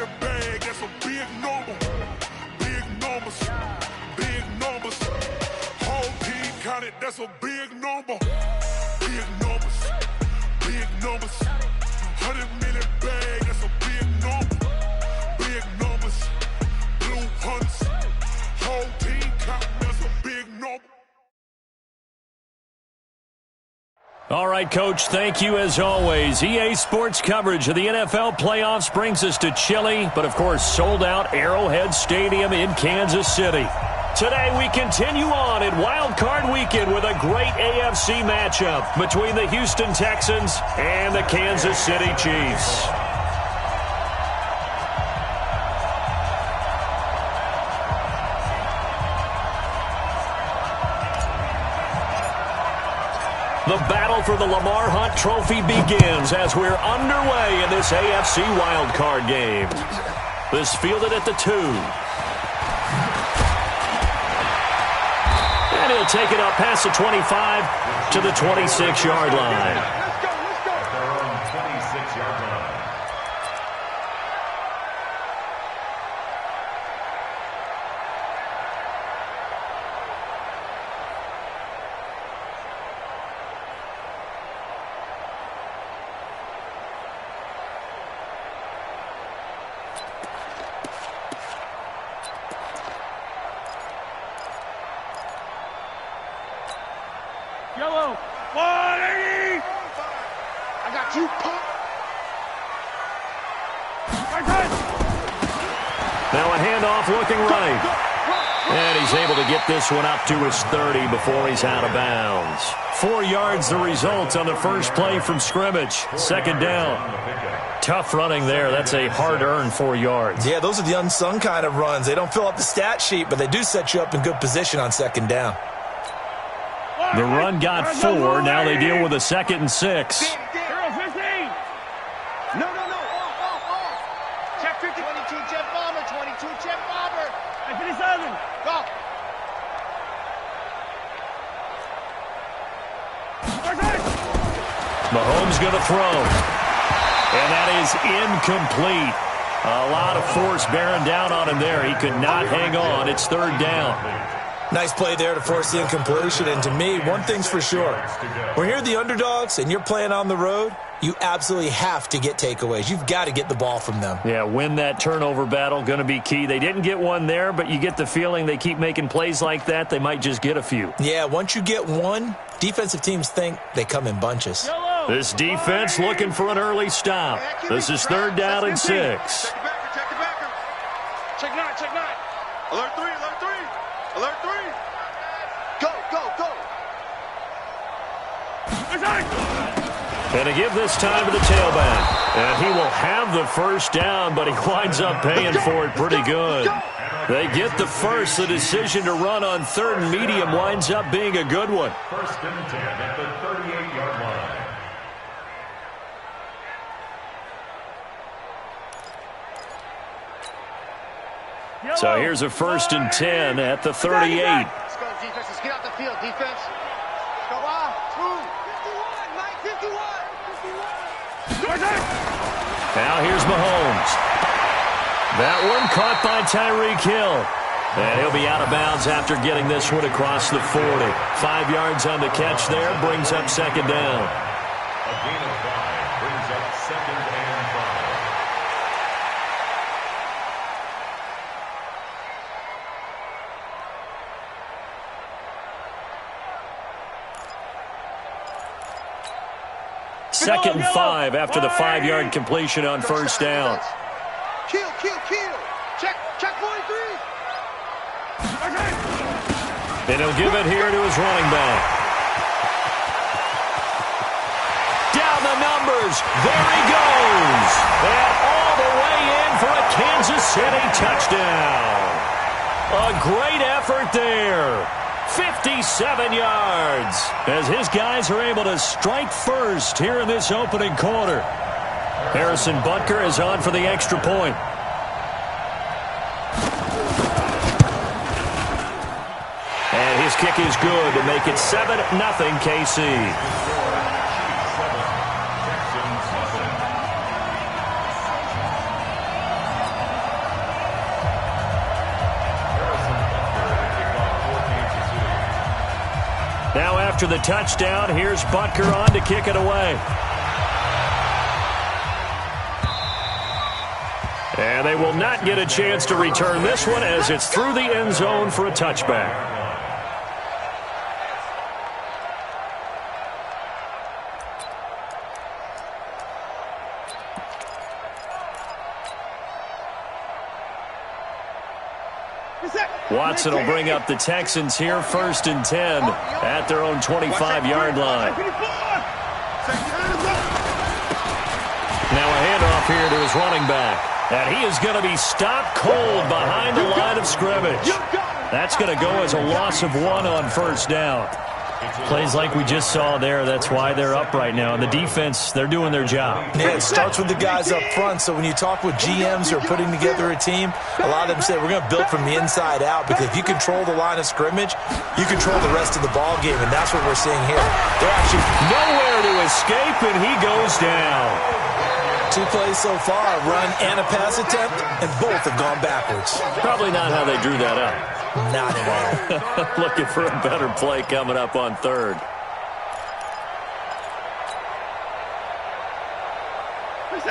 minute bag, that's a big number. Big numbers, big numbers. Whole team counted, that's a big number. Big numbers, big numbers. 100-minute bag, that's a big number. Big numbers, blue hunts. Whole team counting, that's a big number. All right, Coach, thank you as always. EA Sports coverage of the NFL playoffs brings us to chilly, but of course sold-out Arrowhead Stadium in Kansas City. Today we continue on in Wild Card Weekend with a great AFC matchup between the Houston Texans and the Kansas City Chiefs. The battle for the Lamar Hunt Trophy begins as we're underway in this AFC wildcard game. This fielded at the 2. And he'll take it up past the 25 to the 26-yard line. They're on 26-yard line. Yellow, 180! I got you, punk! Now a handoff looking right. And he's able to get this one up to his 30 before he's out of bounds. 4 yards the result on the first play from scrimmage. Second down. Tough running there. That's a hard-earned 4 yards. Yeah, those are the unsung kind of runs. They don't fill up the stat sheet, but they do set you up in good position on second down. The run got 4. Now they deal with a 2nd and 6. 15! No. Check 50. 22, Jeff Bomber. 22, Jeff Bomber. 57. Go. Mahomes going to throw. And that is incomplete. A lot of force bearing down on him there. He could not hang on. It's third down. Nice play there to force the incompletion. And to me, one thing's for sure. When you're the underdogs and you're playing on the road, you absolutely have to get takeaways. You've got to get the ball from them. Yeah, win that turnover battle, going to be key. They didn't get one there, but you get the feeling they keep making plays like that, they might just get a few. Yeah, once you get one, defensive teams think they come in bunches. This defense looking for an early stop. This is third down and 6. Check the backer. Check 9. Alert 3. Alert 3. Go. And to give this time to the tailback. And he will have the first down, but he winds up paying for it pretty good. They get the first. The decision to run on 3rd and medium winds up being a good one. First and 10 at the 38-yard line. So here's a 1st and 10 at the 38. Let's go, defense. Let's get out the field, defense. Go on. 51. Now here's Mahomes. That one caught by Tyreek Hill. And he'll be out of bounds after getting this one across the 40. 5 yards on the catch there, brings up second down. A gain of 5 brings up 2nd and 5. Second and 5 after the 5-yard completion on first down. Kill. Check 43. And he'll give it here to his running back. Down the numbers. There he goes. And all the way in for a Kansas City touchdown. A great effort there. 57 yards as his guys are able to strike first here in this opening quarter. Harrison Butker is on for the extra point. And his kick is good to make it 7-0 KC. after the touchdown. Here's Butker on to kick it away. And they will not get a chance to return this one as it's through the end zone for a touchback. Watson will bring up the Texans here, 1st and 10 at their own 25-yard line. Now a handoff here to his running back. And he is going to be stopped cold behind the line of scrimmage. That's going to go as a loss of 1 on 1st down. Plays like we just saw there, that's why they're up right now. And the defense, they're doing their job. Yeah, it starts with the guys up front. So when you talk with GMs who are putting together a team, a lot of them say we're going to build from the inside out, because if you control the line of scrimmage, you control the rest of the ball game, and that's what we're seeing here. They're actually nowhere to escape, and he goes down. 2 plays so far, a run and a pass attempt, and both have gone backwards. Probably not how they drew that up. Not at all. Looking for a better play coming up on 3rd.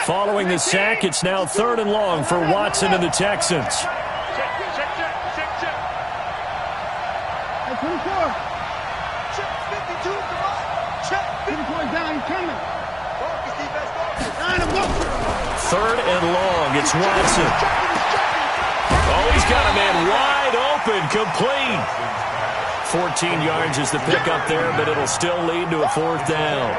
Following the sack, it's now 3rd and long for Watson and the Texans. Check. 24. Check 52, come on. Check 54 is down, he's coming. 3rd and long, it's Watson. Oh, he's got a man wide open, complete. 14 yards is the pickup there, but it'll still lead to a 4th down.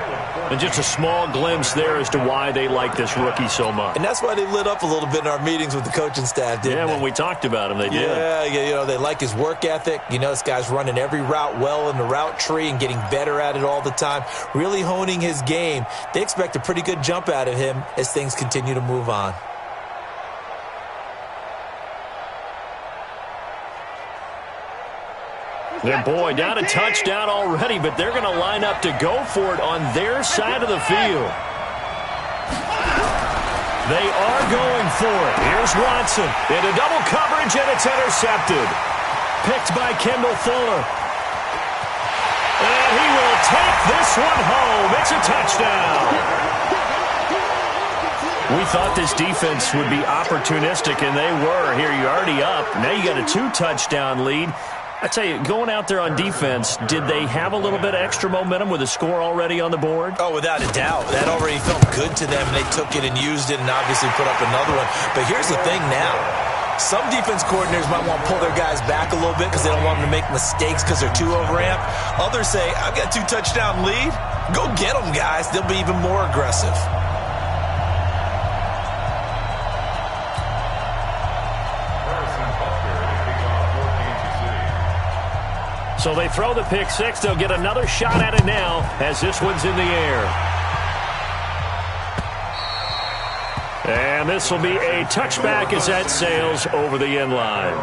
And just a small glimpse there as to why they like this rookie so much. And that's why they lit up a little bit in our meetings with the coaching staff, didn't they? When we talked about him, they did. Yeah, they like his work ethic. This guy's running every route well in the route tree and getting better at it all the time, really honing his game. They expect a pretty good jump out of him as things continue to move on. And boy, down a touchdown already, but they're going to line up to go for it on their side of the field. They are going for it. Here's Watson into double coverage, and it's intercepted. Picked by Kendall Fuller. And he will take this one home. It's a touchdown. We thought this defense would be opportunistic, and they were. Here, you're already up. Now you got a 2-touchdown lead. I tell you, going out there on defense, did they have a little bit of extra momentum with a score already on the board? Oh, without a doubt. That already felt good to them, and they took it and used it and obviously put up another one. But here's the thing now. Some defense coordinators might want to pull their guys back a little bit because they don't want them to make mistakes because they're too overamped. Others say, I've got a 2-touchdown lead. Go get them, guys. They'll be even more aggressive. So they throw the pick 6. They'll get another shot at it now as this one's in the air. And this will be a touchback as that sails over the end line.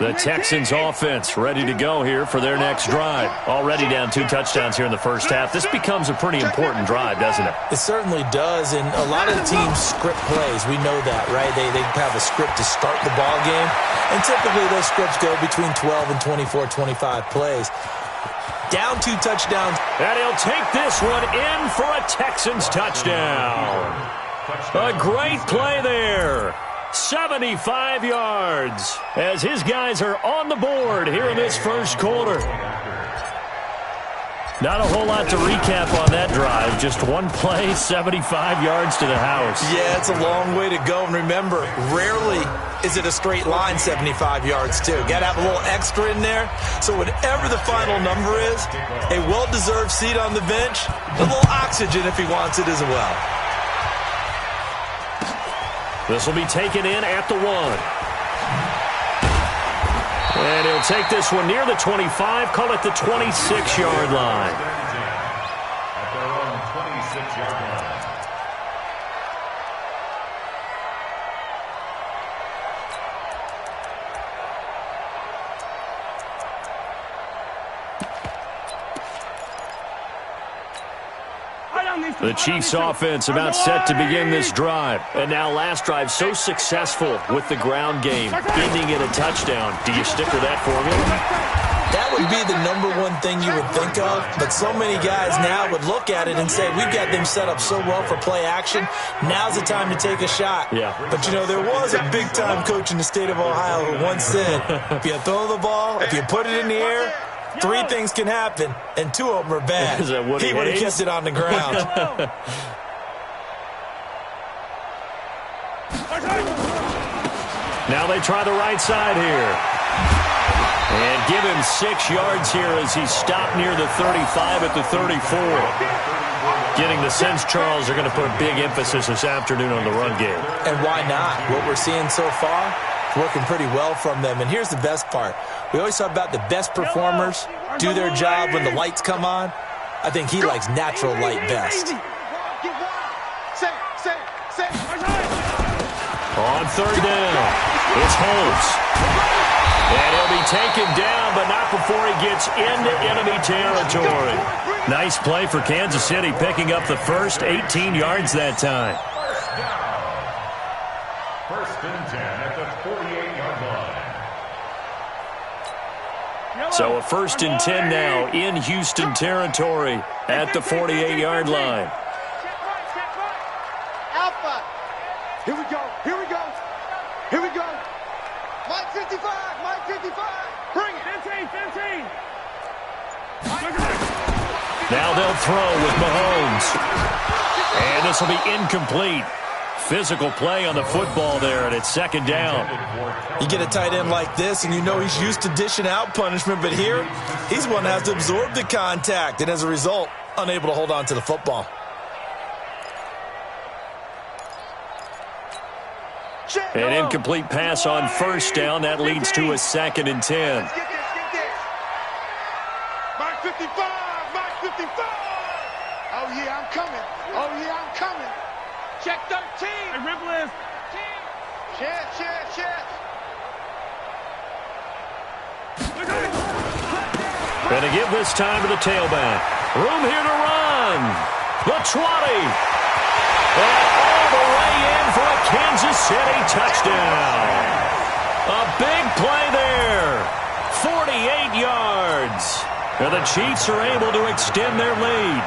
The Texans offense ready to go here for their next drive. Already down 2 touchdowns here in the first half. This becomes a pretty important drive, doesn't it? It certainly does, and a lot of the teams script plays. We know that, right? They have a script to start the ball game, and typically those scripts go between 12 and 24, 25 plays. Down 2 touchdowns. And he'll take this one in for a Texans touchdown. A great play there. 75 yards as his guys are on the board here in this first quarter. Not a whole lot to recap on that drive. Just one play, 75 yards to the house. Yeah, it's a long way to go. And remember, rarely is it a straight line 75 yards, too. Got to have a little extra in there. So whatever the final number is, a well-deserved seat on the bench, a little oxygen if he wants it as well. This will be taken in at the 1. And he'll take this one near the 25, call it the 26-yard line. At their own 26-yard line. The Chiefs offense about set to begin this drive. And now last drive so successful with the ground game, ending in a touchdown. Do you stick with that formula? That would be the #1 thing you would think of, but so many guys now would look at it and say, we've got them set up so well for play action, now's the time to take a shot. Yeah. But, you know, there was a big-time coach in the state of Ohio who once said, if you throw the ball, if you put it in the air, 3 things can happen, and 2 of them are bad. Is that Woody He would have Hayes? kept it on the ground. Now they try the right side here. And give him 6 yards here as he's stopped near the 35 at the 34. Getting the sense, Charles, are going to put a big emphasis this afternoon on the run game. And why not? What we're seeing so far, working pretty well from them. And here's the best part. We always talk about the best performers do their job when the lights come on. I think he likes natural light best. On 3rd down, it's Holmes. And he'll be taken down, but not before he gets into enemy territory. Nice play for Kansas City, picking up the first 18 yards that time. First and 10 at the 48-yard line. So a 1st and 10 now in Houston territory at the 48-yard line. Alpha. Here we go. Here we go. Here we go. Mike 55. Mike 55. Bring it. 15. Now they'll throw with Mahomes. And this will be incomplete. Physical play on the football there, and it's 2nd down. You get a tight end like this, and you know he's used to dishing out punishment, but here, he's one that has to absorb the contact, and as a result, unable to hold on to the football. An incomplete pass on 1st down. That leads to a 2nd and 10. Get this. Mike 55. Mike 55. Oh, yeah, I'm coming. Oh, yeah, I'm coming. Check 13. Hey, rip list. Check. Going to give this time to the tailback. Room here to run. The 20. And all the way in for a Kansas City touchdown. A big play there. 48 yards. And the Chiefs are able to extend their lead.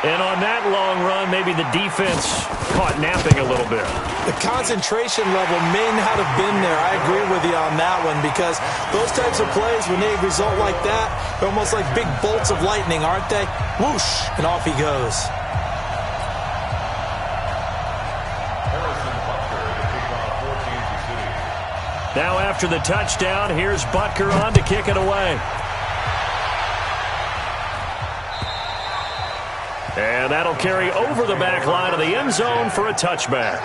And on that long run, maybe the defense caught napping a little bit. The concentration level may not have been there. I agree with you on that one because those types of plays, when they result like that, they're almost like big bolts of lightning, aren't they? Whoosh, and off he goes. Now after the touchdown, here's Butker on to kick it away. And that'll carry over the back line of the end zone for a touchback.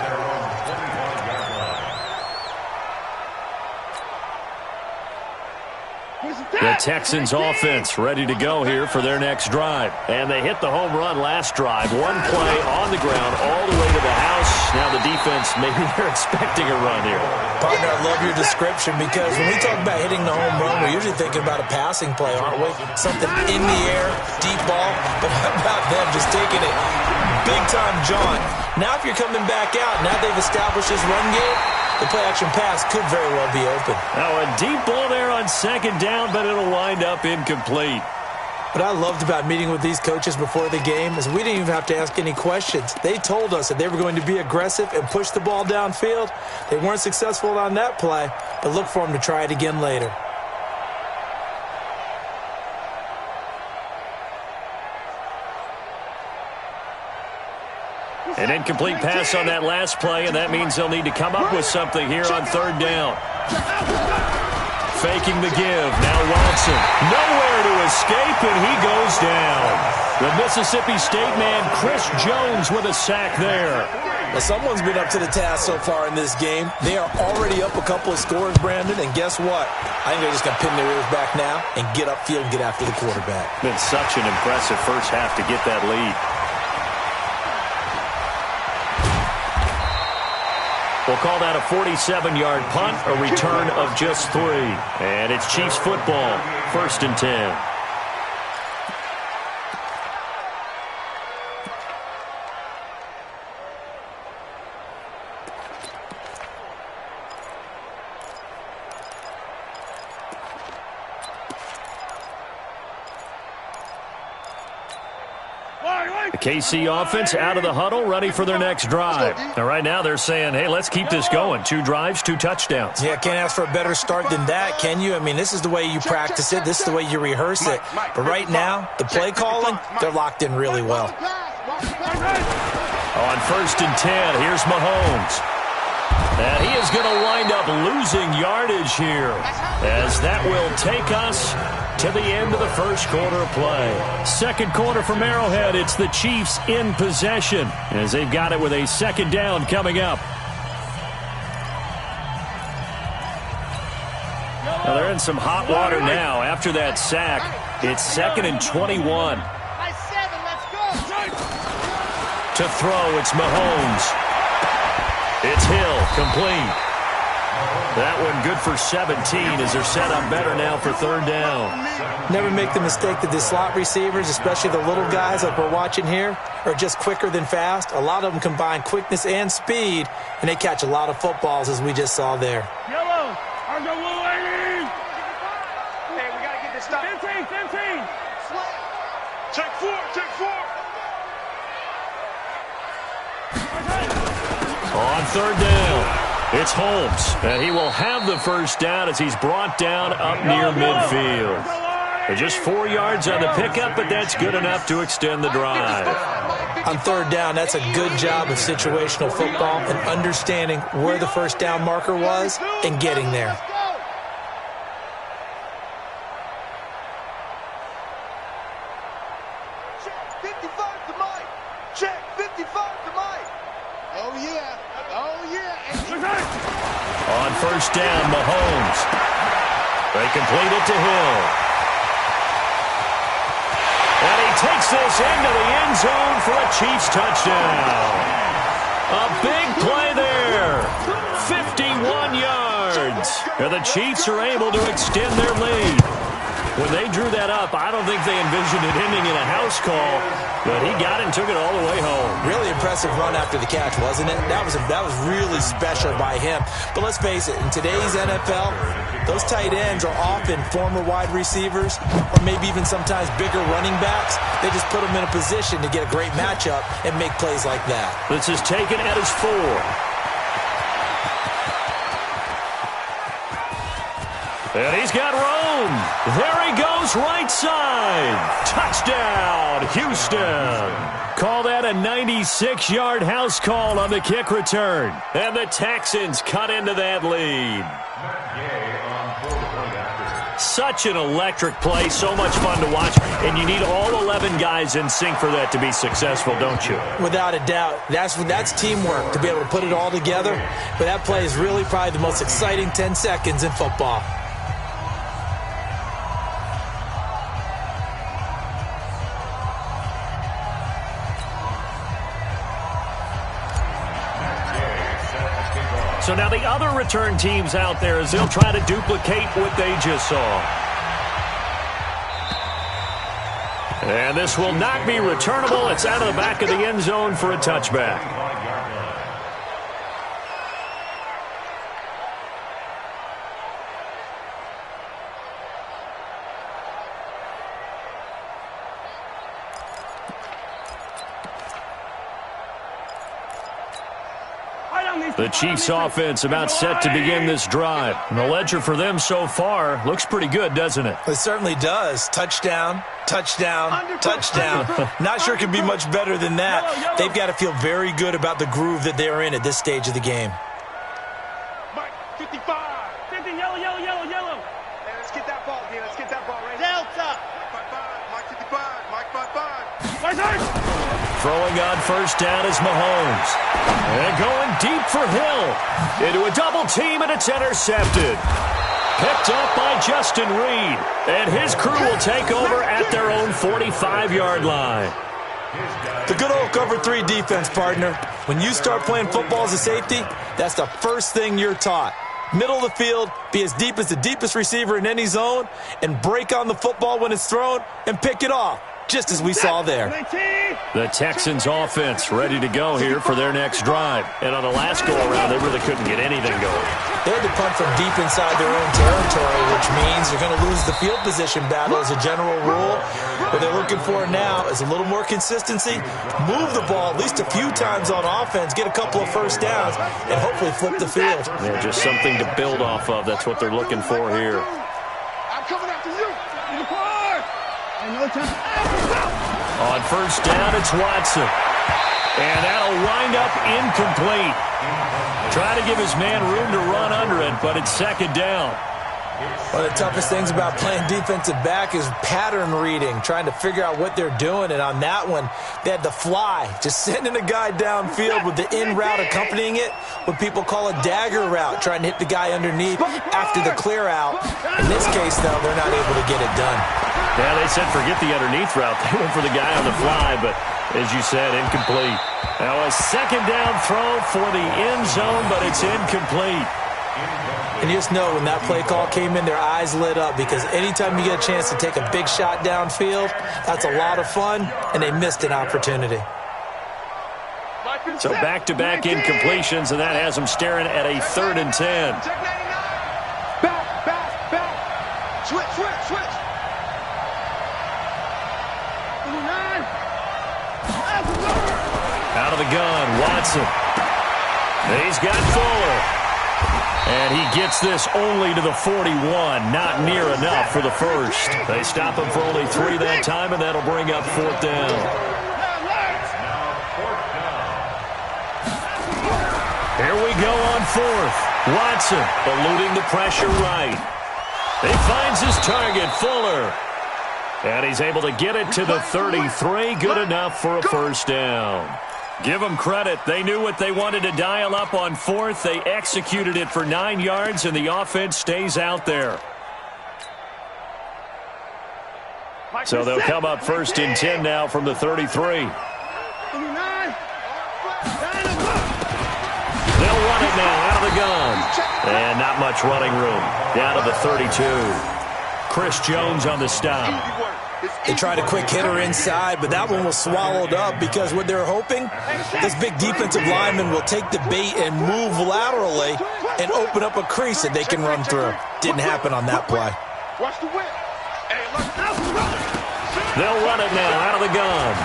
The Texans offense ready to go here for their next drive. And they hit the home run last drive. One play on the ground all the way to the house. Now the defense, maybe they're expecting a run here. Partner, I love your description because when we talk about hitting the home run, we're usually thinking about a passing play, aren't we? Something in the air, deep ball. But how about them just taking it big-time jaunt? Now if you're coming back out, now they've established this run game, the play-action pass could very well be open. Now a deep ball there on 2nd down, but it'll wind up incomplete. What I loved about meeting with these coaches before the game is we didn't even have to ask any questions. They told us that they were going to be aggressive and push the ball downfield. They weren't successful on that play, but look for them to try it again later. An incomplete pass on that last play, and that means they'll need to come up with something here on 3rd down. Faking the give. Now Watson. Nowhere to escape, and he goes down. The Mississippi State man, Chris Jones, with a sack there. Well, someone's been up to the task so far in this game. They are already up a couple of scores, Brandon, and guess what? I think they're just going to pin their ears back now and get upfield and get after the quarterback. Been such an impressive first half to get that lead. We'll call that a 47-yard punt, a return of just 3. And it's Chiefs football, 1st and 10. KC offense out of the huddle, ready for their next drive. Now, right now they're saying, hey, let's keep this going. 2 drives, 2 touchdowns. Yeah, can't ask for a better start than that, can you? I mean, this is the way you practice it. This is the way you rehearse it. But right now, the play calling, they're locked in really well. On 1st and 10, here's Mahomes. And he is going to wind up losing yardage here, as that will take us to the end of the first quarter of play. Second quarter from Arrowhead. It's the Chiefs in possession, as they've got it with a 2nd down coming up. Now they're in some hot water now after that sack. It's 2nd and 21. To throw, it's Mahomes. It's Hill, complete. That one good for 17 as they're set up better now for 3rd down. Never make the mistake that the slot receivers, especially the little guys like we're watching here, are just quicker than fast. A lot of them combine quickness and speed, and they catch a lot of footballs as we just saw there. Yellow, I go little lady. Hey, we got to get this stop. 15. Check 4. On 3rd down. It's Holmes, and he will have the 1st down as he's brought down up near midfield. They're just 4 yards on the pickup, but that's good enough to extend the drive. On 3rd down, that's a good job of situational football and understanding where the 1st down marker was and getting there. Check 55 to Mike. Check 55 to Mike. Oh, yeah. On 1st down, Mahomes. They complete it to Hill. And he takes this into the end zone for a Chiefs touchdown. A big play there. 51 yards. And the Chiefs are able to extend their lead. When they drew that up, I don't think they envisioned it ending in a house call, but he got it and took it all the way home. Really impressive run after the catch, wasn't it? That was really special by him. But let's face it, in today's NFL, those tight ends are often former wide receivers or maybe even sometimes bigger running backs. They just put them in a position to get a great matchup and make plays like that. This is taken at his 4. And he's got room. There he goes, right side. Touchdown, Houston. Call that a 96-yard house call on the kick return. And the Texans cut into that lead. Such an electric play, so much fun to watch. And you need all 11 guys in sync for that to be successful, don't you? Without a doubt. That's teamwork, to be able to put it all together. But that play is really probably the most exciting 10 seconds in football. So now the other return teams out there as they'll try to duplicate what they just saw. And this will not be returnable. It's out of the back of the end zone for a touchback. The Chiefs offense about set to begin this drive. And the ledger for them so far looks pretty good, doesn't it? It certainly does. Touchdown, touchdown, touchdown. Not sure it could be much better than that. They've got to feel very good about the groove that they're in at this stage of the game. Mike, 55. 50, yellow. Hey, let's get that ball, D. Let's get that ball right here. Delta. Mike 55. Mike 55. Throwing on 1st down is Mahomes. And going deep for Hill. Into a double team, and it's intercepted. Picked up by Justin Reed. And his crew will take over at their own 45-yard line. The good old cover 3 defense, partner. When you start playing football as a safety, that's the first thing you're taught. Middle of the field, be as deep as the deepest receiver in any zone, and break on the football when it's thrown and pick it off. just as we saw there. The Texans offense ready to go here for their next drive. And on the last go-around, they really couldn't get anything going. They had to punt from deep inside their own territory, which means you're going to lose the field position battle as a general rule. What they're looking for now is a little more consistency, move the ball at least a few times on offense, get a couple of first downs, and hopefully flip the field. Yeah, just something to build off of. That's what they're looking for here. I'm coming after you. On first down, it's Watson. And that'll wind up incomplete. Try to give his man room to run under it, but it's second down. One of the toughest things about playing defensive back is pattern reading, trying to figure out what they're doing. And on that one, they had to fly, just sending a guy downfield with the in route accompanying it, what people call a dagger route, trying to hit the guy underneath after the clear out. In this case, though, they're not able to get it done. Yeah, they said forget the underneath route. They went for the guy on the fly, but as you said, incomplete. Now a second down throw for the end zone, but it's incomplete. And you just know when that play call came in, their eyes lit up, because anytime you get a chance to take a big shot downfield, that's a lot of fun, and they missed an opportunity. So back-to-back incompletions, and that has them staring at a 3rd and 10. Back. Switch. Out of the gun, Watson. He's got Fuller. And he gets this only to the 41. Not near enough for the first. They stop him for only 3 that time, and that'll bring up 4th down. Here we go on 4th. Watson eluding the pressure right. He finds his target, Fuller. And he's able to get it to the 33. Good enough for a first down. Give them credit. They knew what they wanted to dial up on 4th. They executed it for 9 yards, and the offense stays out there. So they'll come up 1st and 10 now from the 33. They'll run it now out of the gun. And not much running room. Down to the 32. Chris Jones on the stop. They tried a quick hitter inside, but that one was swallowed up because what they're hoping, this big defensive lineman will take the bait and move laterally and open up a crease that they can run through. Didn't happen on that play. Watch the whip. They'll run it now out of the gun.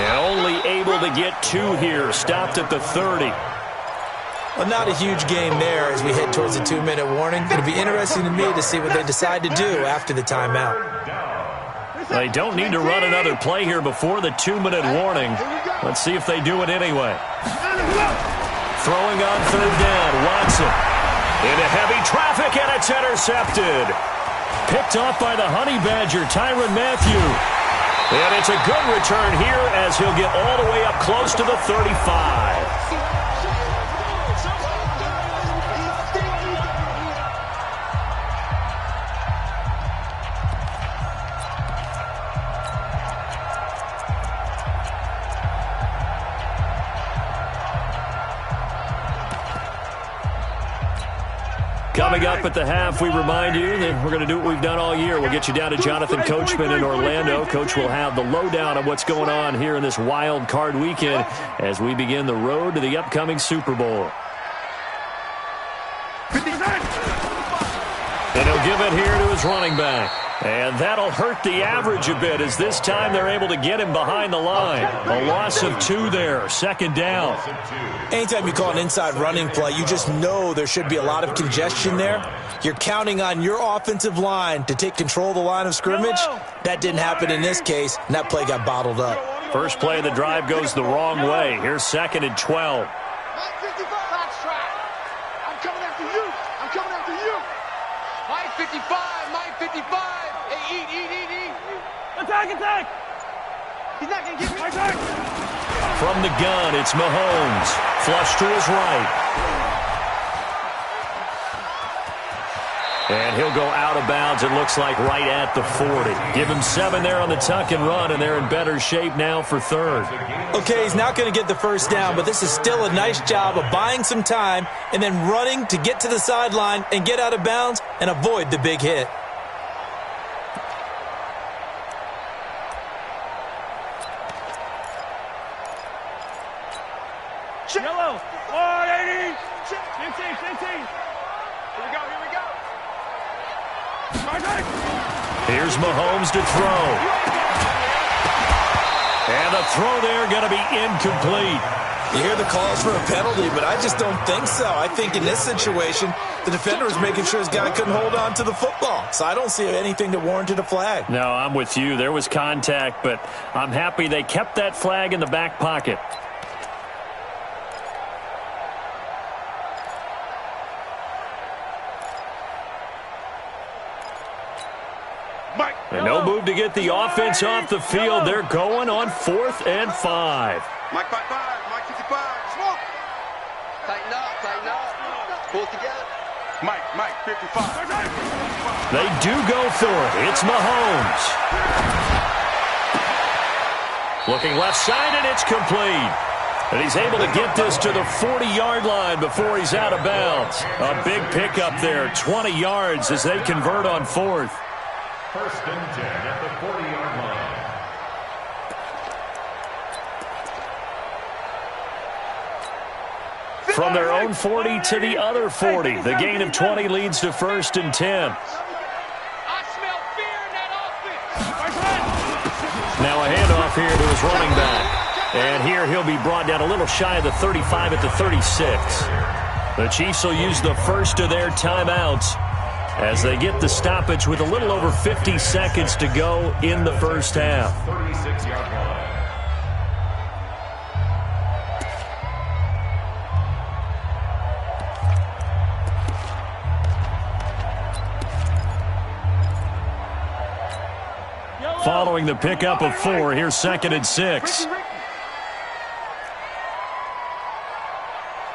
And only able to get 2 here. Stopped at the 30. Well, not a huge gain there as we head towards the 2-minute warning. It'll be interesting to me to see what they decide to do after the timeout. They don't need to run another play here before the 2-minute warning. Let's see if they do it anyway. Throwing on 3rd down, Watson. Into heavy traffic, and it's intercepted. Picked off by the Honey Badger, Tyrann Mathieu. And it's a good return here as he'll get all the way up close to the 35. Coming up at the half, we remind you that we're going to do what we've done all year. We'll get you down to Jonathan Coachman in Orlando. Coach will have the lowdown of what's going on here in this wild card weekend as we begin the road to the upcoming Super Bowl. And he'll give it here to his running back. And that'll hurt the average a bit as this time they're able to get him behind the line. A loss of 2 there, 2nd down. Anytime you call an inside running play, you just know there should be a lot of congestion there. You're counting on your offensive line to take control of the line of scrimmage. That didn't happen in this case, and that play got bottled up. First play of the drive goes the wrong way. Here's 2nd and 12. I'm coming after you. I'm coming after you. Mike 55. Mike 55. Hey, eat. Attack. He's not going to get me. Attack. From the gun, it's Mahomes. Flush to his right. And he'll go out of bounds, it looks like, right at the 40. Give him 7 there on the tuck and run, and they're in better shape now for 3rd. Okay, he's not going to get the first down, but this is still a nice job of buying some time and then running to get to the sideline and get out of bounds and avoid the big hit. Yellow. 180. 15. Here we go. Here's Mahomes to throw. And the throw there going to be incomplete. You hear the calls for a penalty, but I just don't think so. I think in this situation, the defender was making sure his guy couldn't hold on to the football. So I don't see anything that warranted a flag. No, I'm with you. There was contact, but I'm happy they kept that flag in the back pocket. And no move to get the offense off the field. They're going on 4th and 5. Mike 55. Mike 55. Smoke. Tighten up. Pull together. Mike 55. They do go for it. It's Mahomes. Looking left side, and it's complete. And he's able to get this to the 40-yard line before he's out of bounds. A big pickup there, 20 yards as they convert on 4th. 1st and 10 at the 40-yard line. From their own 40 to the other 40. The gain of 20 leads to 1st and 10. I smell fear in that offense. Now a handoff here to his running back. And here he'll be brought down a little shy of the 35 at the 36. The Chiefs will use the first of their timeouts as they get the stoppage with a little over 50 seconds to go in the first half. 36-yard line. Following the pickup of 4, here's 2nd and 6.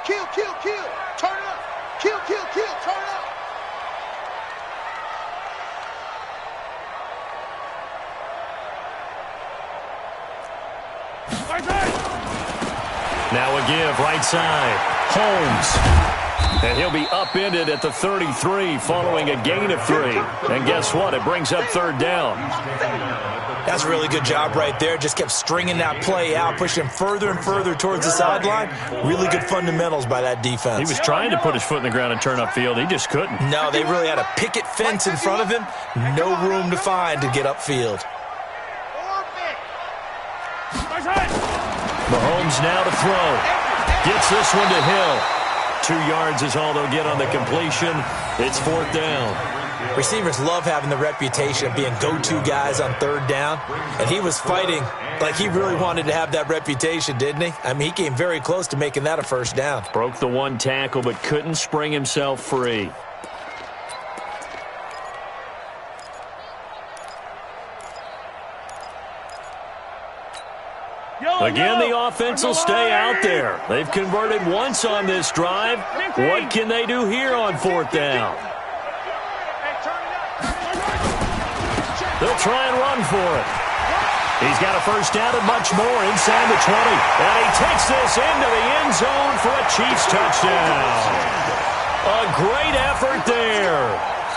Kill. Turn it up. Kill. Turn it up. Now a give, right side. Holmes. And he'll be upended at the 33 following a gain of 3. And guess what? It brings up 3rd down. That's a really good job right there. Just kept stringing that play out, pushing him further and further towards the sideline. Really good fundamentals by that defense. He was trying to put his foot in the ground and turn upfield. He just couldn't. No, they really had a picket fence in front of him. No room to find to get upfield. Mahomes now to throw. Gets this one to Hill. 2 yards is all they'll get on the completion. It's 4th down. Receivers love having the reputation of being go-to guys on 3rd down. And he was fighting like he really wanted to have that reputation, didn't he? I mean, he came very close to making that a 1st down. Broke the 1 tackle, but couldn't spring himself free. Again, the offense will stay out there. They've converted once on this drive. What can they do here on 4th down? They'll try and run for it. He's got a 1st down and much more inside the 20. And he takes this into the end zone for a Chiefs touchdown. A great effort there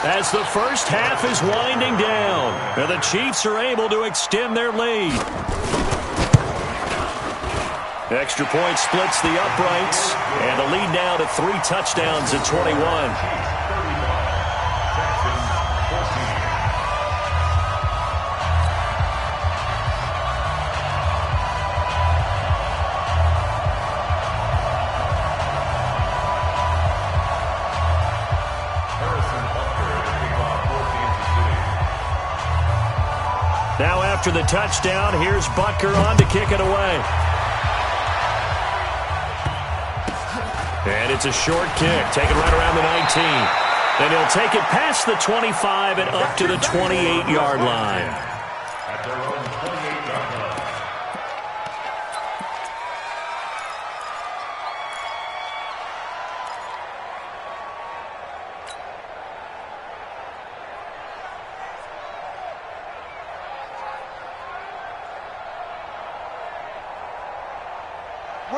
as the first half is winding down. And the Chiefs are able to extend their lead. Extra point splits the uprights, and the lead now to 3 touchdowns at 21. Now after the touchdown, here's Butker on to kick it away. And it's a short kick, taken right around the 19. And he'll take it past the 25 and up to the 28-yard line. At their own 28-yard line.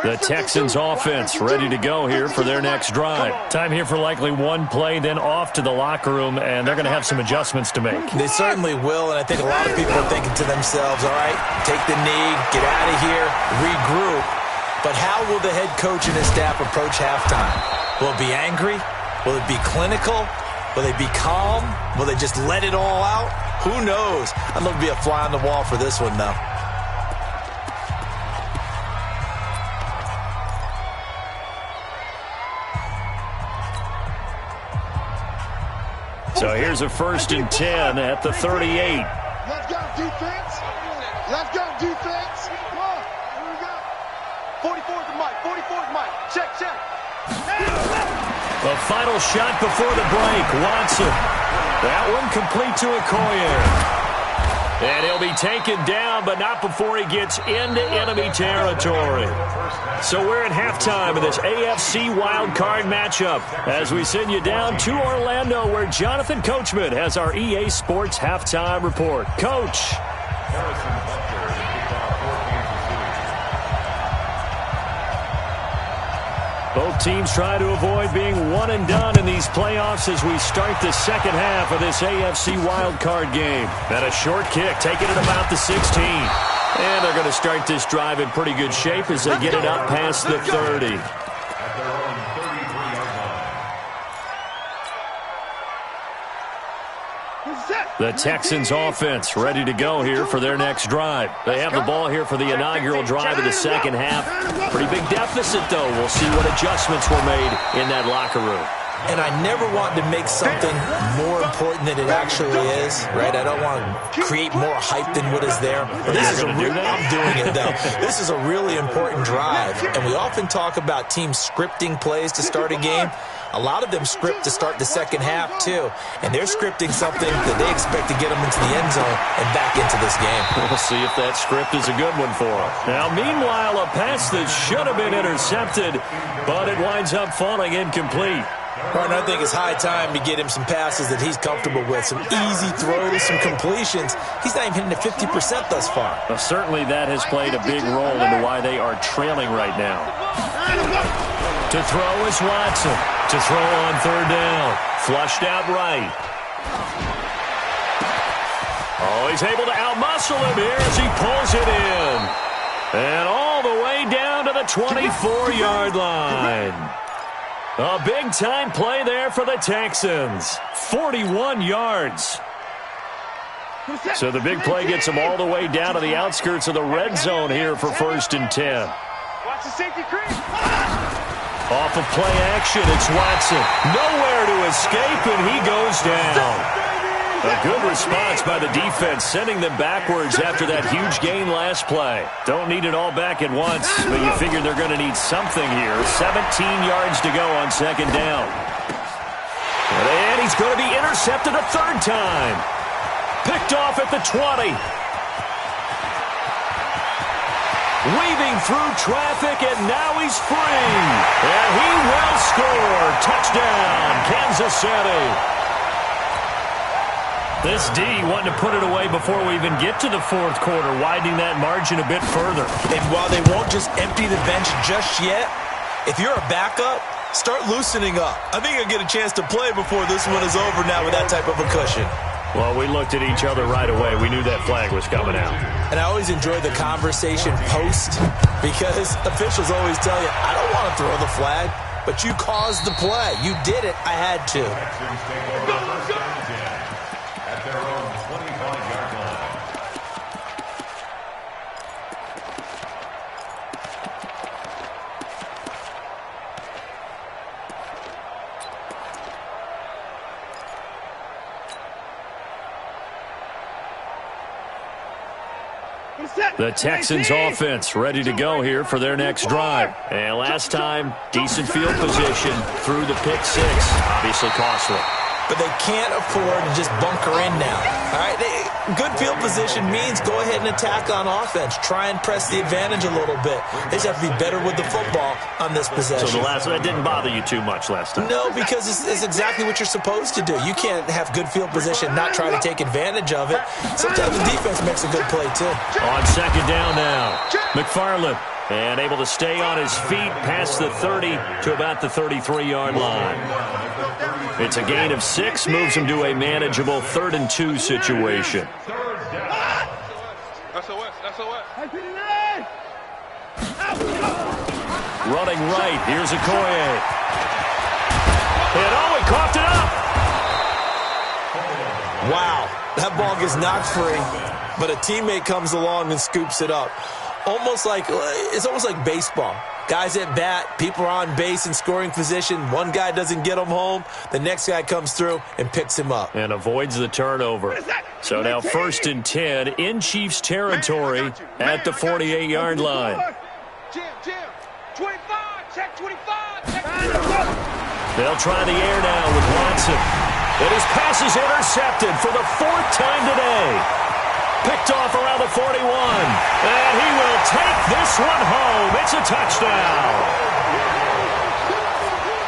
The Texans offense ready to go here for their next drive. Time here for likely 1 play, then off to the locker room, and they're going to have some adjustments to make. They certainly will, and I think a lot of people are thinking to themselves, all right, take the knee, get out of here, regroup. But how will the head coach and his staff approach halftime? Will it be angry? Will it be clinical? Will they be calm? Will they just let it all out? Who knows? I'd love to be a fly on the wall for this one, though. So here's a 1st and 10 at the 38. Let's go, defense. Let's go, defense. Come on. Here we go. 44's the mic. 44's mic. Check, check. The final shot before the break. Watson. That one complete to Okoye. And he'll be taken down, but not before he gets into enemy territory. So we're at halftime of this AFC wildcard matchup as we send you down to Orlando, where Jonathan Coachman has our EA Sports halftime report. Coach. Both teams try to avoid being one and done in these playoffs as we start the second half of this AFC wildcard game. And a short kick, taking it about the 16. And they're going to start this drive in pretty good shape as they get it up past the 30. The Texans offense ready to go here for their next drive. They have the ball here for the inaugural drive of the second half. Pretty big deficit, though. We'll see what adjustments were made in that locker room. And I never want to make something more important than it actually is, right? I don't want to create more hype than what is there. But this is I'm doing it, though. This is a really important drive. And we often talk about teams scripting plays to start a game. A lot of them script to start the second half, too. And they're scripting something that they expect to get them into the end zone and back into this game. We'll see if that script is a good one for them. Now, meanwhile, a pass that should have been intercepted, but it winds up falling incomplete. Partner, I think it's high time to get him some passes that he's comfortable with, some easy throws, some completions. He's not even hitting the 50% thus far. Well, certainly that has played a big role into why they are trailing right now. To throw is Watson. To throw on third down. Flushed out right. Oh, he's able to outmuscle him here as he pulls it in. And all the way down to the 24-yard line. A big-time play there for the Texans. 41 yards. So the big play gets them all the way down to the outskirts of the red zone here for 1st and 10. Watch the safety creep. Off of play action, it's Watson. Nowhere to escape, and he goes down. A good response by the defense, sending them backwards after that huge gain last play. Don't need it all back at once, but you figure they're going to need something here. 17 yards to go on second down. And he's going to be intercepted a third time. Picked off at the 20. Weaving through traffic, and now he's free. And he will score. Touchdown, Kansas City. This D wanting to put it away before we even get to the fourth quarter, widening that margin a bit further. And while they won't just empty the bench just yet, if you're a backup, start loosening up. I think you'll get a chance to play before this one is over now with that type of a cushion. Well, we looked at each other right away. We knew that flag was coming out. And I always enjoy the conversation post because officials always tell you, I don't want to throw the flag, but you caused the play. You did it. I had to. At their own 25-yard line. The Texans offense ready to go here for their next drive. And last time, decent field position through the pick six. Obviously costly. But they can't afford to just bunker in now. All right, good field position means go ahead and attack on offense. Try and press the advantage a little bit. They just have to be better with the football on this possession. So the last one, that didn't bother you too much last time? No, because it's exactly what you're supposed to do. You can't have good field position, not try to take advantage of it. Sometimes the defense makes a good play, too. On second down now, McFarland. And able to stay on his feet past the 30 to about the 33-yard line. It's a gain of 6, moves him to a manageable 3rd and 2 situation. SOS. running right. Here's Okoye. And he coughed it up. Wow, that ball gets knocked free, but a teammate comes along and scoops it up. It's almost like baseball. Guys at bat, people are on base in scoring position. One guy doesn't get him home. The next guy comes through and picks him up. And avoids the turnover. So now 1st and 10 in Chiefs territory at the 48-yard line. Jim, 25, check 25, check 25. They'll try the air now with Watson. And his pass is intercepted for the 4th time today. Picked off around the 41. And he will take this one home. It's a touchdown.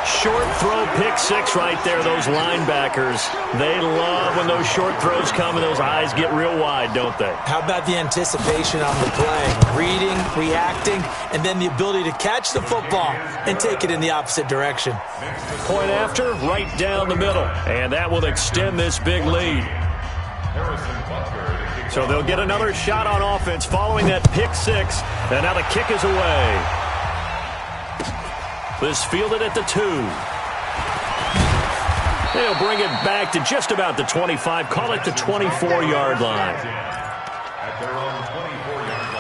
Short throw, pick six right there. Those linebackers, they love when those short throws come and those eyes get real wide, don't they? How about the anticipation on the play? Reading, reacting, and then the ability to catch the football and take it in the opposite direction. Point after, right down the middle. And that will extend this big lead. So they'll get another shot on offense following that pick six. And now the kick is away. This fielded at the 2. They'll bring it back to just about the 25. Call it the 24-yard line. At their own 24-yard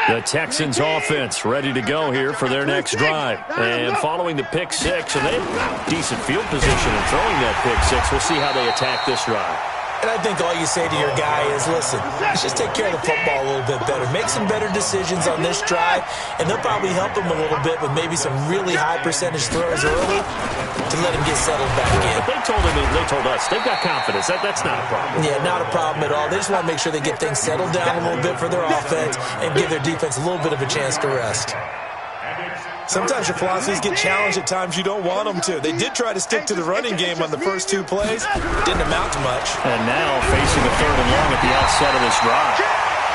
line. The Texans offense ready to go here for their next drive. And following the pick six, and they have decent field position in throwing that pick six. We'll see how they attack this drive. And I think all you say to your guy is, listen, let's just take care of the football a little bit better. Make some better decisions on this drive, and they'll probably help him a little bit with maybe some really high percentage throws early to let him get settled back in. But they told us, they've got confidence. That's not a problem. Yeah, not a problem at all. They just want to make sure they get things settled down a little bit for their offense and give their defense a little bit of a chance to rest. Sometimes your philosophies get challenged at times you don't want them to. They did try to stick to the running game on the first 2 plays. Didn't amount to much. And now facing a 3rd and long at the outset of this drive.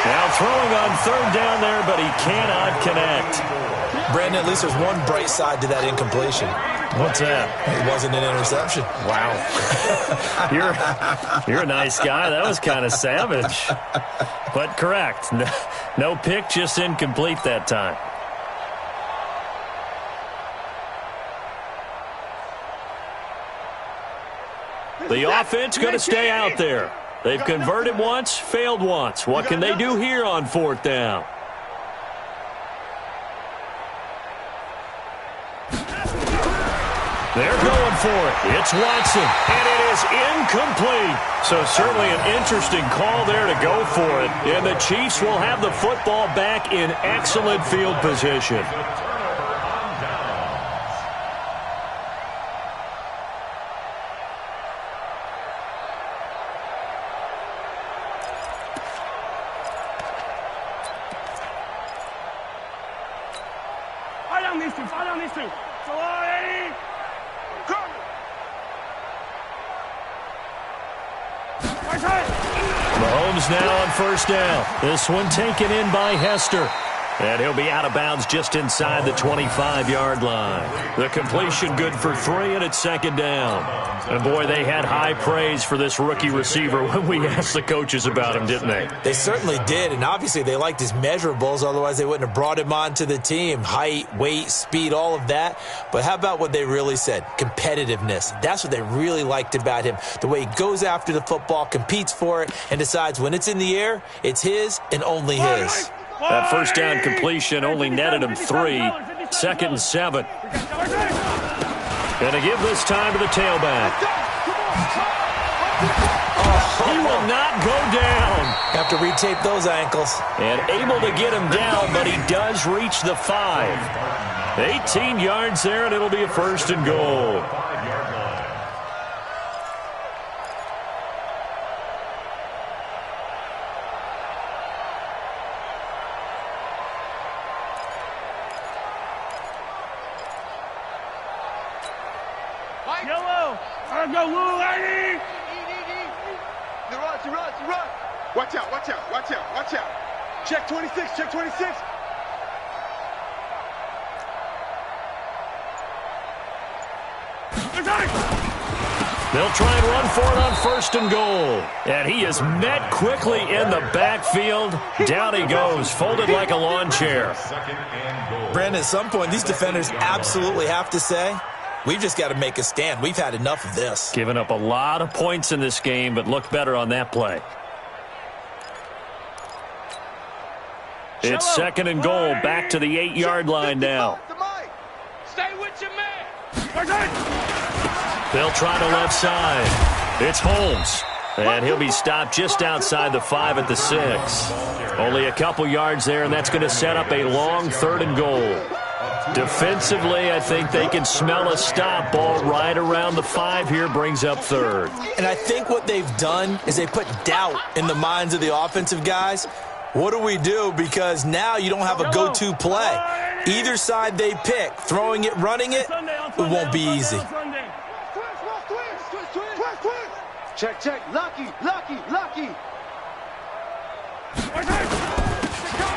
Now throwing on 3rd down there, but he cannot connect. Brandon, at least there's one bright side to that incompletion. What's that? It wasn't an interception. Wow. You're a nice guy. That was kind of savage. But correct. No pick, just incomplete that time. The offense going to stay out there. They've converted once, failed once. What can they do here on 4th down? They're going for it. It's Watson, and it is incomplete. So certainly an interesting call there to go for it. And the Chiefs will have the football back in excellent field position. Mahomes now on 1st down. This one taken in by Hester. And he'll be out of bounds just inside the 25-yard line. The completion good for 3, and it's 2nd down. And, boy, they had high praise for this rookie receiver when we asked the coaches about him, didn't they? They certainly did, and obviously they liked his measurables. Otherwise, they wouldn't have brought him onto the team. Height, weight, speed, all of that. But how about what they really said? Competitiveness. That's what they really liked about him. The way he goes after the football, competes for it, and decides when it's in the air, it's his and only his. That 1st down completion only netted him 3. 2nd and 7. Going to give this time to the tailback. He will not go down. Have to retape those ankles. And able to get him down, but he does reach the 5. 18 yards there, and it'll be a 1st and goal. Watch out, watch out, watch out, watch out. Check 26, check 26. They'll try and run for it on 1st and goal. And he is met quickly in the backfield. Down he goes, folded like a lawn chair. Brandon, at some point, these defenders absolutely have to say, we've just got to make a stand. We've had enough of this. Giving up a lot of points in this game, but looked better on that play. It's 2nd and goal, back to the 8-yard line now. Stay with your man. They'll try to left side. It's Holmes. And he'll be stopped just outside the 5 at the 6. Only a couple yards there, and that's going to set up a long 3rd and goal. Defensively, I think they can smell a stop. Ball right around the 5 here, brings up 3rd. And I think what they've done is they put doubt in the minds of the offensive guys. What do we do? Because now you don't have a go-to play. Either side they pick, throwing it, running it, it won't be easy. Check, check. Lucky.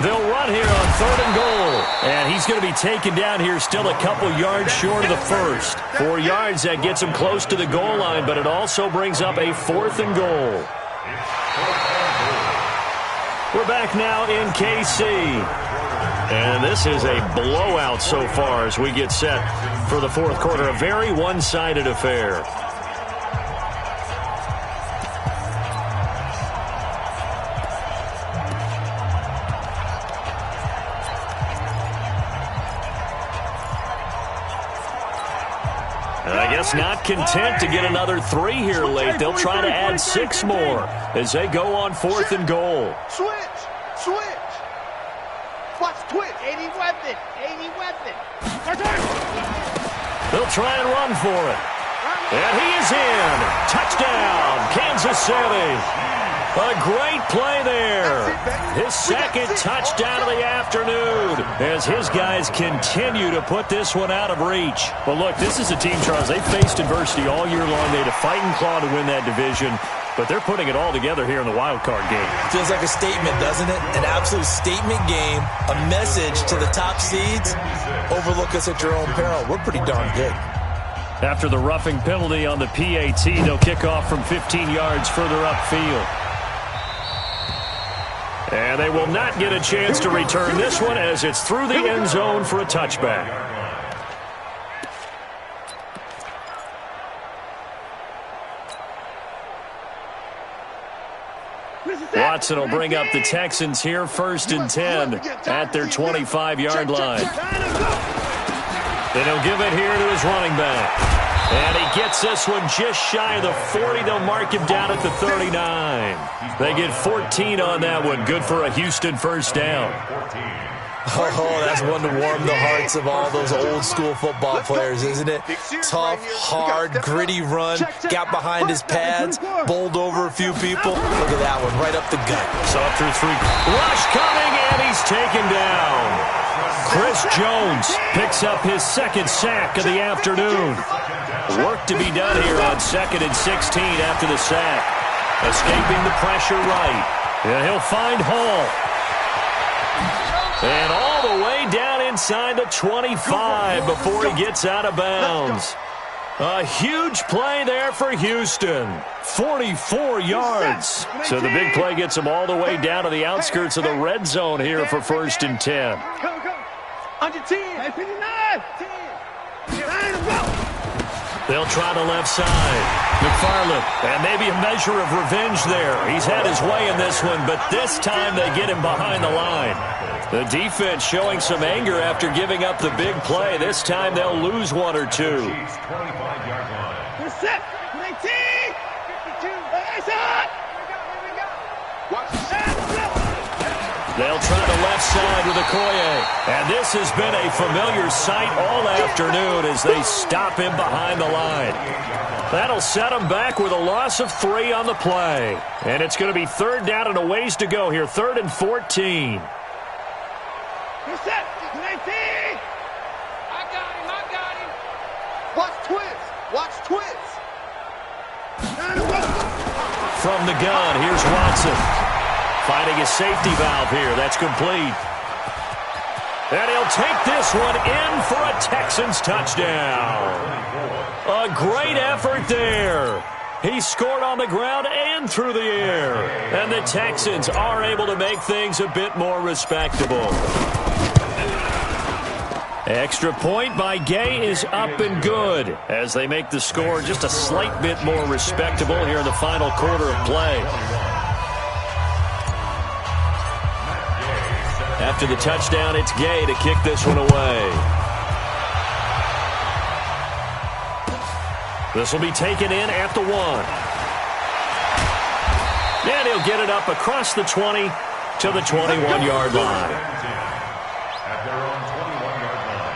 They'll run here on 3rd and goal. And he's going to be taken down here still a couple yards short of the 1st. 4 yards, that gets him close to the goal line, but it also brings up a 4th and goal. We're back now in KC. And this is a blowout so far as we get set for the 4th quarter. A very one-sided affair. And I guess not content to get another 3 here late. They'll try to add 6 more as they go on 4th and goal. Switch. Watch twitch. 80 weapon. They'll try and run for it. And he is in. Touchdown, Kansas City. A great play there. His 2nd touchdown of the afternoon as his guys continue to put this one out of reach. But look, this is a team, Charles, they faced adversity all year long. They had to fight and claw to win that division. But they're putting it all together here in the wild card game. Feels like a statement, doesn't it? An absolute statement game, a message to the top seeds. Overlook us at your own peril. We're pretty darn good. After the roughing penalty on the PAT, they'll kick off from 15 yards further upfield. And they will not get a chance to return this one as it's through the end zone for a touchback. Watson will bring up the Texans here, 1st and 10 at their 25-yard line. Then he'll give it here to his running back. And he gets this one just shy of the 40. They'll mark him down at the 39. They get 14 on that one. Good for a Houston 1st down. Oh, that's one to warm the hearts of all those old-school football players, isn't it? Tough, hard, gritty run, got behind his pads, bowled over a few people. Look at that one, right up the gut. So up through 3. Rush coming, and he's taken down. Chris Jones picks up his 2nd sack of the afternoon. Work to be done here on 2nd and 16 after the sack. Escaping the pressure right. And he'll find Hall. And all the way down inside the 25 before he gets out of bounds. A huge play there for Houston. 44 yards. So the big play gets them all the way down to the outskirts of the red zone here for 1st and 10. Under 10. 59. 10. They'll try the left side. McFarland, and maybe a measure of revenge there. He's had his way in this one, but this time they get him behind the line. The defense showing some anger after giving up the big play. This time they'll lose 1 or 2. They'll try the left side with Okoye. And this has been a familiar sight all afternoon as they stop him behind the line. That'll set him back with a loss of 3 on the play. And it's going to be 3rd down and a ways to go here. 3rd and 14. I got him. Watch twist. From the gun, here's Watson. Finding a safety valve here. That's complete. And he'll take this one in for a Texans touchdown. A great effort there. He scored on the ground and through the air. And the Texans are able to make things a bit more respectable. Extra point by Gay is up and good as they make the score just a slight bit more respectable here in the final quarter of play. After the touchdown, it's Gay to kick this one away. This will be taken in at the 1. And he'll get it up across the 20 to the 21-yard line. At their own 21-yard line.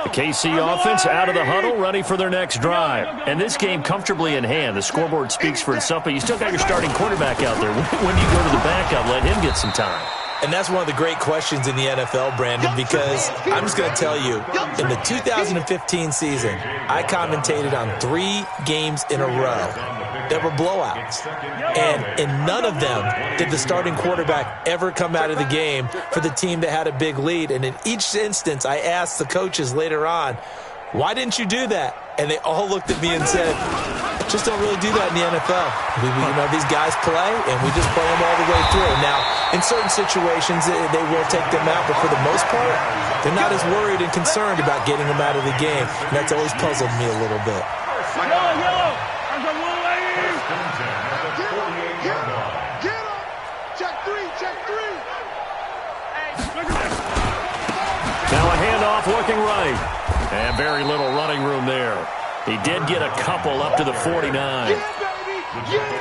The KC offense out of the huddle, ready for their next drive. And this game comfortably in hand. The scoreboard speaks for itself, but you still got your starting quarterback out there. When do you go to the backup, let him get some time? And that's one of the great questions in the NFL, Brandon, because I'm just going to tell you, in the 2015 season, I commentated on 3 games in a row that were blowouts. And in none of them did the starting quarterback ever come out of the game for the team that had a big lead. And in each instance, I asked the coaches later on, why didn't you do that? And they all looked at me and said, just don't really do that in the NFL. These guys play, and we just play them all the way through. Now, in certain situations, they will take them out, but for the most part, they're not as worried and concerned about getting them out of the game. And that's always puzzled me a little bit. Yellow. Get him. Check three. Now a handoff looking right. And very little running room there. He did get a couple up to the 49.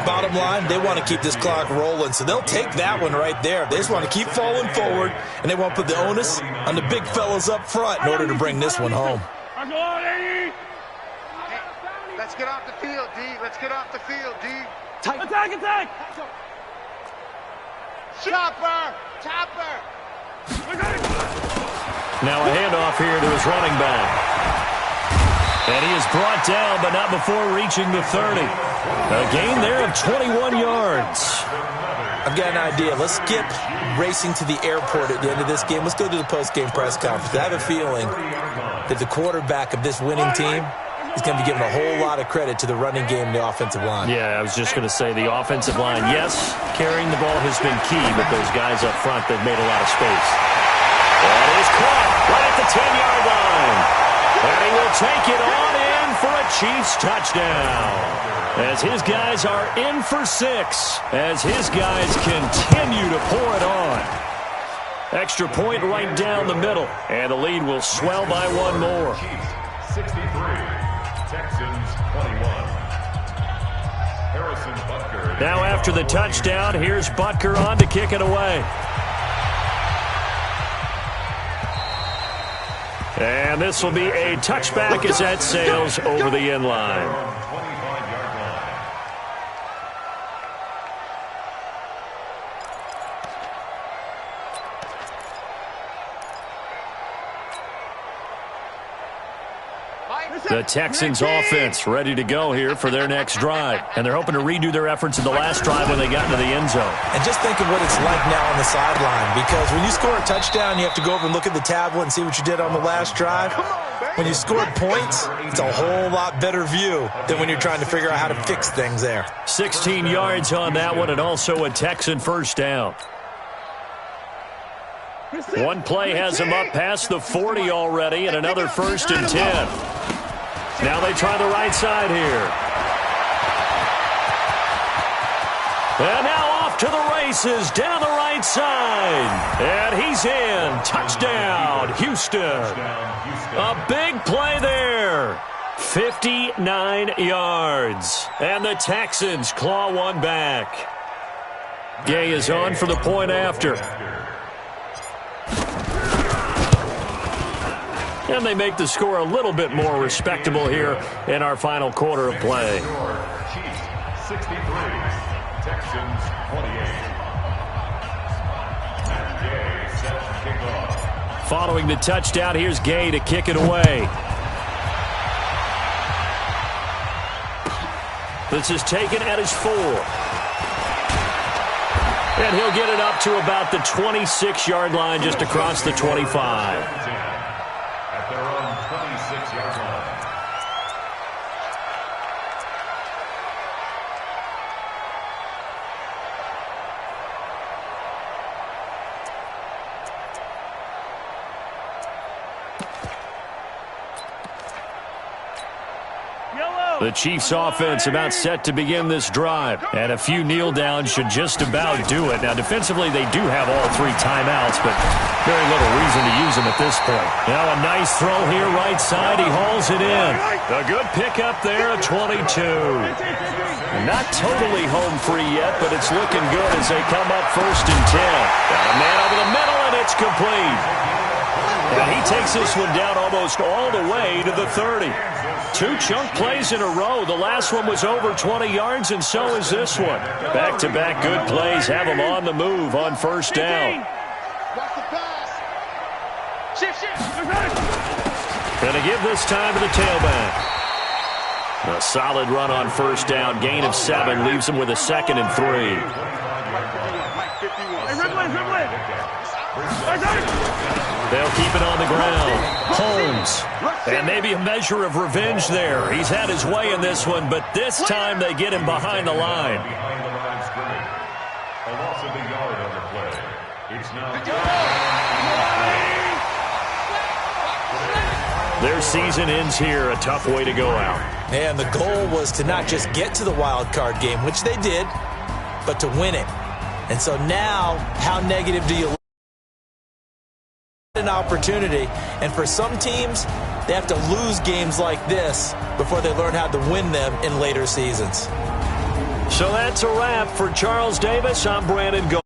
Bottom line, they want to keep this clock rolling, so they'll take that one right there. They just want to keep falling forward, and they want to put the onus on the big fellas up front in order to bring this one home. Let's get off the field, D. Let's get off the field, D. Attack! Chopper! Now a handoff here to his running back. And he is brought down, but not before reaching the 30. A gain there of 21 yards. I've got an idea. Let's skip racing to the airport at the end of this game. Let's go to the post-game press conference. I have a feeling that the quarterback of this winning team is going to be given a whole lot of credit to the running game and the offensive line. Yeah, I was just going to say the offensive line, yes, carrying the ball has been key, but those guys up front, they've made a lot of space. That is caught right at the 10-yard line. And he will take it on in for a Chiefs touchdown. As his guys are in for 6. As his guys continue to pour it on. Extra point right down the middle. And the lead will swell by one more. Chiefs 63, Texans 21. Harrison Butker. Now after the touchdown, here's Butker on to kick it away. And this will be a touchback as that sails over the end line. 25-yard line. The Texans offense ready to go here for their next drive. And they're hoping to redo their efforts in the last drive when they got into the end zone. And just think of what it's like now on the sideline, because when you score a touchdown, you have to go over and look at the tablet and see what you did on the last drive. When you scored points, it's a whole lot better view than when you're trying to figure out how to fix things there. 16 yards on that one, and also a Texan first down. One play has him up past the 40 already, and another 1st and 10. Now they try the right side here. And now off to the races down the right side. And he's in. Touchdown, Houston. A big play there. 59 yards. And the Texans claw one back. Gay is on for the point after. And they make the score a little bit more respectable here in our final quarter of play. Chiefs 63, Texans 28. And Gay set to kick off. Following the touchdown, here's Gay to kick it away. This is taken at his 4. And he'll get it up to about the 26-yard line, just across the 25. At their own 26-yard line. The Chiefs' offense about set to begin this drive. And a few kneel downs should just about do it. Now, defensively, they do have all 3 timeouts, but very little reason to use them at this point. Now, a nice throw here, right side. He hauls it in. A good pickup there, a 22. Not totally home free yet, but it's looking good as they come up 1st and 10. Got a man over the middle, and it's complete. And he takes this one down almost all the way to the 30. 2 chunk plays in a row. The last one was over 20 yards, and so is this one. Back-to-back good plays have them on the move on 1st down. Watch the pass. Shift. Going to give this time to the tailback. A solid run on 1st down. Gain of 7 leaves him with a 2nd and 3. They'll keep it on the ground. Holmes. And maybe a measure of revenge there. He's had his way in this one, but this time they get him behind the line. Behind the line of scrimmage. A loss of a yard on the play. It's now... Their season ends here. A tough way to go out. And the goal was to not just get to the wild card game, which they did, but to win it. And so now, how negative do you an opportunity? And for some teams, they have to lose games like this before they learn how to win them in later seasons. So that's a wrap for Charles Davis. I'm Brandon Gold.